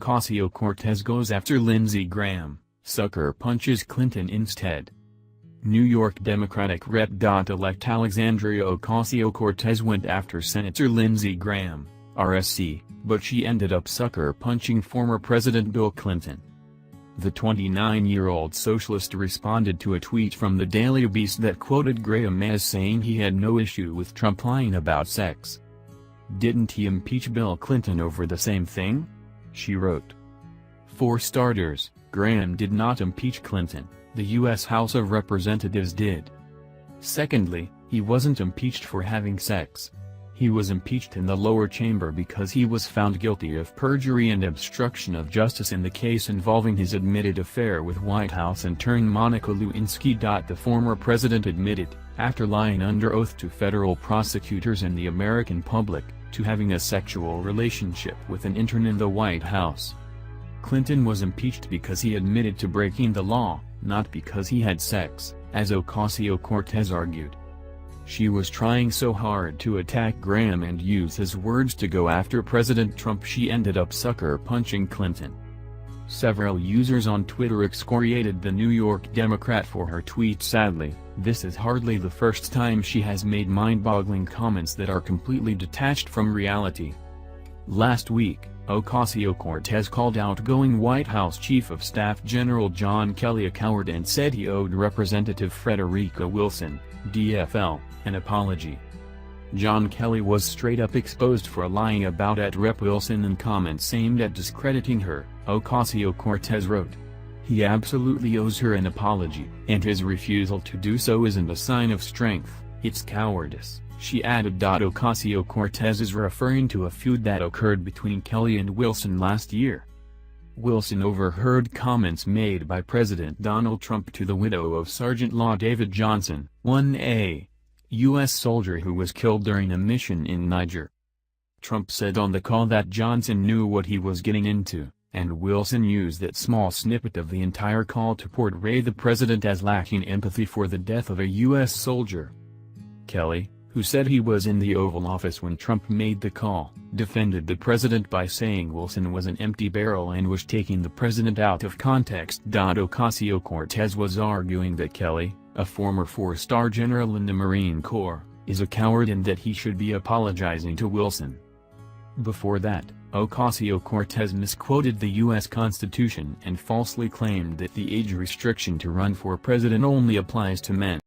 Ocasio-Cortez goes after Lindsey Graham, sucker punches Clinton instead. New York Democratic Rep.elect Alexandria Ocasio-Cortez went after Senator Lindsey Graham, RSC, but she ended up sucker punching former President Bill Clinton. The 29-year-old socialist responded to a tweet from the Daily Beast that quoted Graham as saying he had no issue with Trump lying about sex. "Didn't he impeach Bill Clinton over the same thing?" she wrote. For starters, Graham did not impeach Clinton, the U.S. House of Representatives did. Secondly, he wasn't impeached for having sex. He was impeached in the lower chamber because he was found guilty of perjury and obstruction of justice in the case involving his admitted affair with White House intern Monica Lewinsky. The former president admitted, after lying under oath to federal prosecutors and the American public, to having a sexual relationship with an intern in the White House. Clinton was impeached because he admitted to breaking the law, not because he had sex, as Ocasio-Cortez argued. She was trying so hard to attack Graham and use his words to go after President Trump she ended up sucker punching Clinton. Several users on Twitter excoriated the New York Democrat for her tweet. Sadly, this is hardly the first time she has made mind-boggling comments that are completely detached from reality. Last week, Ocasio-Cortez called outgoing White House Chief of Staff General John Kelly a coward and said he owed Representative Frederica Wilson, DFL, an apology. John Kelly was straight-up exposed for lying about Rep. Wilson in comments aimed at discrediting her, Ocasio-Cortez wrote. He absolutely owes her an apology, and his refusal to do so isn't a sign of strength, it's cowardice, she added. Ocasio-Cortez is referring to a feud that occurred between Kelly and Wilson last year. Wilson overheard comments made by President Donald Trump to the widow of Sergeant Law David Johnson, 1A, U.S. soldier who was killed during a mission in Niger. Trump said on the call that Johnson knew what he was getting into, and Wilson used that small snippet of the entire call to portray the president as lacking empathy for the death of a U.S. soldier. Kelly, who said he was in the Oval Office when Trump made the call, defended the president by saying Wilson was an empty barrel and was taking the president out of context. Ocasio-Cortez was arguing that Kelly, a former four-star general in the Marine Corps, is a coward and that he should be apologizing to Wilson. Before that, Ocasio-Cortez misquoted the U.S. Constitution and falsely claimed that the age restriction to run for president only applies to men.